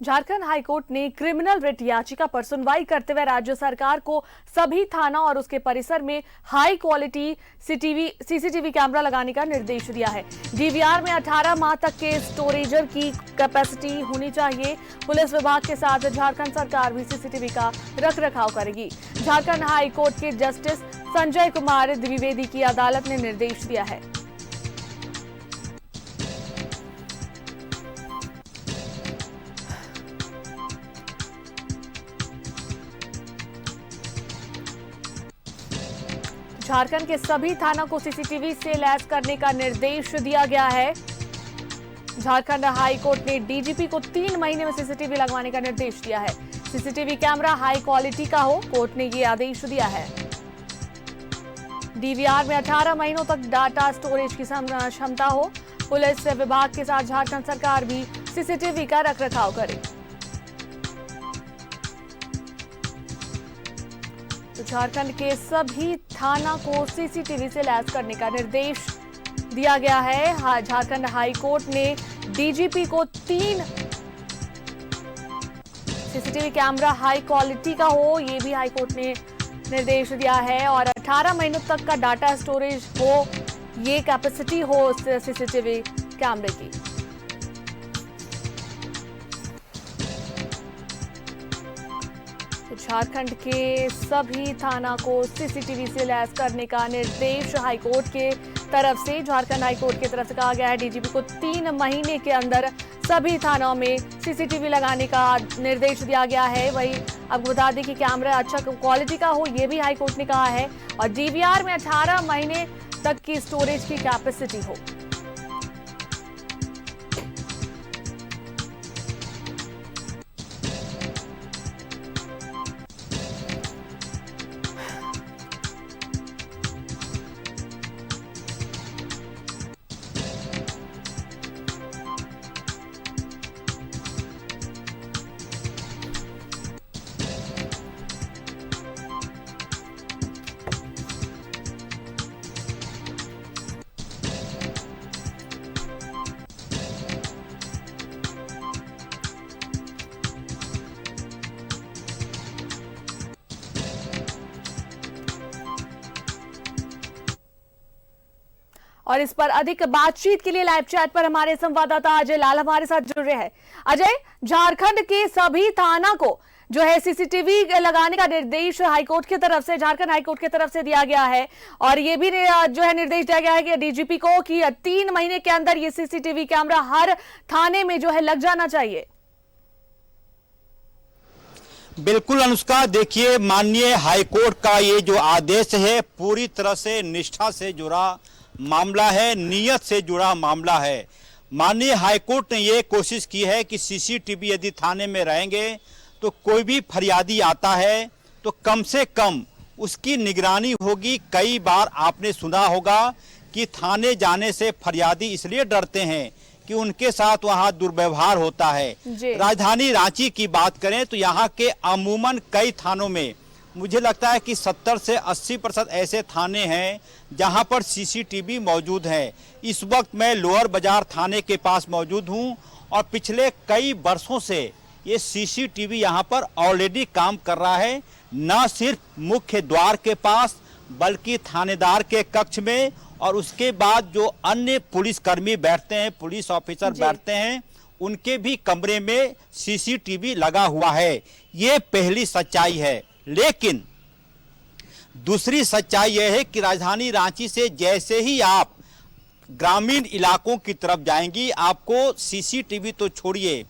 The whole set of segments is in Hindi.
झारखंड हाईकोर्ट ने क्रिमिनल रिट याचिका पर सुनवाई करते हुए राज्य सरकार को सभी थाना और उसके परिसर में हाई क्वालिटी सीसीटीवी कैमरा लगाने का निर्देश दिया है। डीवीआर में 18 माह तक के स्टोरेजर की कैपेसिटी होनी चाहिए। पुलिस विभाग के साथ झारखंड सरकार भी सीसीटीवी का रखरखाव करेगी। झारखंड हाईकोर्ट के जस्टिस संजय कुमार द्विवेदी की अदालत ने निर्देश दिया है। झारखंड के सभी थानों को सीसीटीवी से लैस करने का निर्देश दिया गया है। झारखंड हाई कोर्ट ने डीजीपी को 3 महीने में सीसीटीवी लगवाने का निर्देश दिया है। सीसीटीवी कैमरा हाई क्वालिटी का हो, कोर्ट ने ये आदेश दिया है। डीवीआर में 18 महीनों तक डाटा स्टोरेज की क्षमता हो। पुलिस विभाग के साथ झारखंड सरकार भी सीसीटीवी का रखरखाव करे। तो झारखंड के सभी थाना को सीसीटीवी से लैस करने का निर्देश दिया गया है। झारखंड हाई कोर्ट ने डीजीपी को 3 सीसीटीवी कैमरा हाई क्वालिटी का हो, ये भी हाई कोर्ट ने निर्देश दिया है। और 18 महीनों तक का डाटा स्टोरेज हो, ये कैपेसिटी हो उस सीसीटीवी कैमरे की। झारखंड के सभी थाना को सीसीटीवी से लैस करने का निर्देश हाईकोर्ट के तरफ से झारखंड हाईकोर्ट की तरफ से कहा गया है। डीजीपी को 3 महीने के अंदर सभी थानों में सीसीटीवी लगाने का निर्देश दिया गया है। वही आपको बता दें कि कैमरा अच्छा क्वालिटी का हो, यह भी हाईकोर्ट ने कहा है। और डीवीआर में 18 महीने तक की स्टोरेज की कैपेसिटी हो। और इस पर अधिक बातचीत के लिए लाइव चैट पर हमारे संवाददाता अजय लाल हमारे साथ जुड़ रहे हैं। अजय, झारखंड के सभी थाना को जो है सीसीटीवी लगाने का निर्देश हाईकोर्ट की तरफ से, झारखंड हाईकोर्ट की तरफ से दिया गया है। और ये भी जो है निर्देश दिया गया है कि डीजीपी को कि 3 महीने के अंदर ये सीसीटीवी कैमरा हर थाने में जो है लग जाना चाहिए। बिल्कुल अनुष्का, देखिए माननीय हाईकोर्ट का ये जो आदेश है पूरी तरह से निष्ठा से जुड़ा मामला है, नियत से जुड़ा मामला है। माननीय हाईकोर्ट ने ये कोशिश की है कि सीसीटीवी यदि थाने में रहेंगे तो कोई भी फरियादी आता है तो कम से कम उसकी निगरानी होगी। कई बार आपने सुना होगा कि थाने जाने से फरियादी इसलिए डरते हैं कि उनके साथ वहां दुर्व्यवहार होता है। राजधानी रांची की बात करें तो यहाँ के अमूमन कई थानों में मुझे लगता है कि 70 से 80% ऐसे थाने हैं जहां पर सीसीटीवी मौजूद है। इस वक्त मैं लोअर बाजार थाने के पास मौजूद हूं और पिछले कई वर्षों से ये सीसीटीवी यहां पर ऑलरेडी काम कर रहा है। न सिर्फ मुख्य द्वार के पास बल्कि थानेदार के कक्ष में और उसके बाद जो अन्य पुलिसकर्मी बैठते हैं, पुलिस ऑफिसर बैठते हैं, उनके भी कमरे में सीसीटीवी लगा हुआ है। ये पहली सच्चाई है। लेकिन दूसरी सच्चाई यह है कि राजधानी रांची से जैसे ही आप ग्रामीण इलाकों की तरफ जाएंगी, आपको सीसीटीवी तो छोड़िए,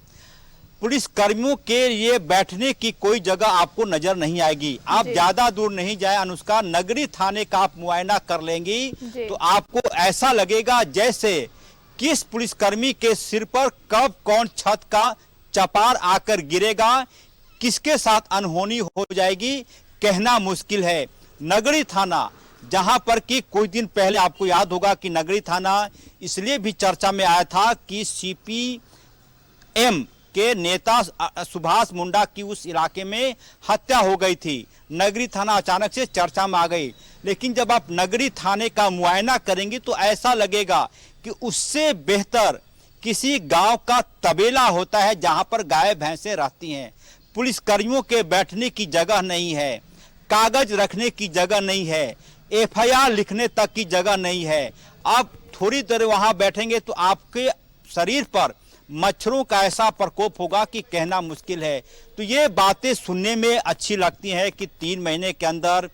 पुलिस कर्मियों के लिए बैठने की कोई जगह आपको नजर नहीं आएगी। आप ज्यादा दूर नहीं जाए अनुष्का, नगरी थाने का आप मुआयना कर लेंगी तो आपको ऐसा लगेगा जैसे किस पुलिसकर्मी के सिर पर कब कौन छत का चपार आकर गिरेगा, किसके साथ अनहोनी हो जाएगी, कहना मुश्किल है। नगरी थाना, जहां पर कि कुछ दिन पहले आपको याद होगा कि नगरी थाना इसलिए भी चर्चा में आया था कि सीपीएम के नेता सुभाष मुंडा की उस इलाके में हत्या हो गई थी। नगरी थाना अचानक से चर्चा में आ गई। लेकिन जब आप नगरी थाने का मुआयना करेंगे तो ऐसा लगेगा कि उससे बेहतर किसी गांव का तबेला होता है जहां पर गाय भैंसें रहती हैं। पुलिसकर्मियों के बैठने की जगह नहीं है, कागज रखने की जगह नहीं है, एफआईआर लिखने तक की जगह नहीं है। आप थोड़ी देर वहां बैठेंगे तो आपके शरीर पर मच्छरों का ऐसा प्रकोप होगा कि कहना मुश्किल है। तो ये बातें सुनने में अच्छी लगती हैं कि 3 महीने के अंदर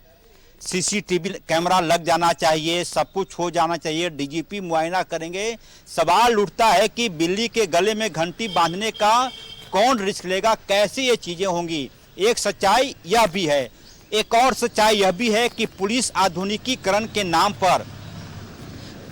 सीसीटीवी कैमरा लग जाना चाहिए, सब कुछ हो जाना चाहिए, डीजीपी मुआयना करेंगे। सवाल उठता है कि बिल्ली के गले में घंटी बांधने का कौन रिस्क लेगा, कैसे ये चीजें होंगी। एक सच्चाई यह भी है, एक और सच्चाई यह भी है कि पुलिस आधुनिकीकरण के नाम पर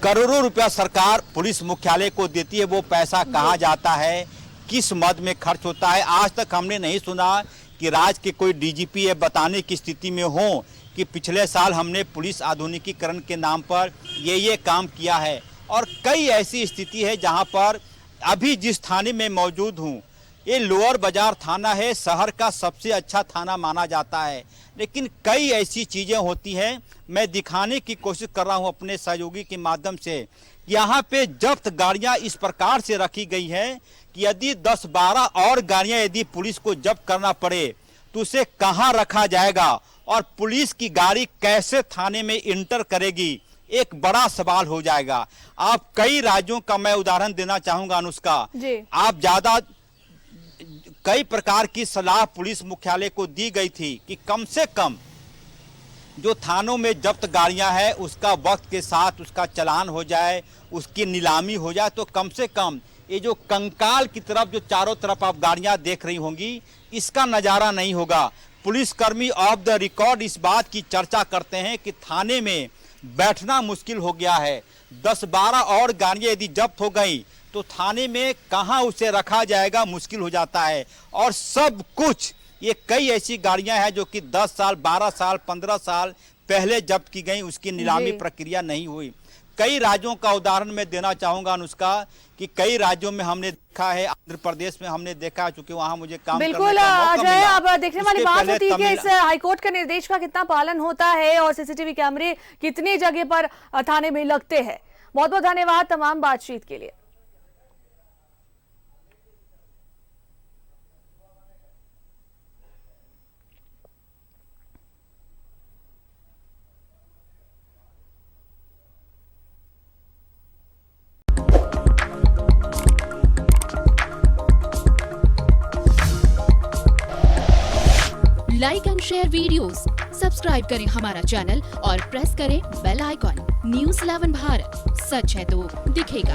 करोड़ों रुपया सरकार पुलिस मुख्यालय को देती है। वो पैसा कहाँ जाता है, किस मद में खर्च होता है, आज तक हमने नहीं सुना कि राज्य के कोई डीजीपी ये बताने की स्थिति में हो कि पिछले साल हमने पुलिस आधुनिकीकरण के नाम पर ये काम किया है। और कई ऐसी स्थिति है जहां पर अभी जिस थाने में मौजूद हूं, ये लोअर बाजार थाना है, शहर का सबसे अच्छा थाना माना जाता है, लेकिन कई ऐसी चीज़ें होती हैं। मैं दिखाने की कोशिश कर रहा हूं अपने सहयोगी के माध्यम से। यहाँ पे जब्त गाड़ियां इस प्रकार से रखी गई हैं कि यदि 10-12 और गाड़ियां यदि पुलिस को जब्त करना पड़े तो उसे कहाँ रखा जाएगा और पुलिस की गाड़ी कैसे थाने में इंटर करेगी, एक बड़ा सवाल हो जाएगा। आप कई राज्यों का मैं उदाहरण देना चाहूंगा अनुष्का। आप ज्यादा कई प्रकार की सलाह पुलिस मुख्यालय को दी गई थी कि कम से कम जो थानों में जब्त गाड़ियां हैं उसका वक्त के साथ उसका चालान हो जाए, उसकी नीलामी हो जाए, तो कम से कम ये जो कंकाल की तरफ जो चारों तरफ आप गाड़ियां देख रही होंगी इसका नज़ारा नहीं होगा। पुलिसकर्मी ऑफ द रिकॉर्ड इस बात की चर्चा करते हैं कि थाने में बैठना मुश्किल हो गया है। 10-12 और गाड़ियां यदि जब्त हो गई तो थाने में कहां उसे रखा जाएगा, मुश्किल हो जाता है। और सब कुछ ये कई ऐसी गाड़ियां हैं जो कि 10 साल 12 साल 15 साल पहले जब्त की गई, उसकी नीलामी प्रक्रिया नहीं हुई। कई राज्यों का उदाहरण मैं देना चाहूंगा अनुष्का कि कई राज्यों में हमने देखा है, आंध्र प्रदेश में हमने देखा है, चूंकि वहां मुझे काम बिल्कुल अजय, अब देखने वाली बात होती है कि इस हाईकोर्ट के निर्देश का कितना पालन होता है और सीसीटीवी कैमरे कितनी जगह पर थाने में लगते हैं। बहुत बहुत धन्यवाद तमाम बातचीत के लिए। Like and share videos, subscribe करें हमारा चैनल और प्रेस करें बेल आइकॉन। न्यूज़ 11 भारत, सच है तो दिखेगा।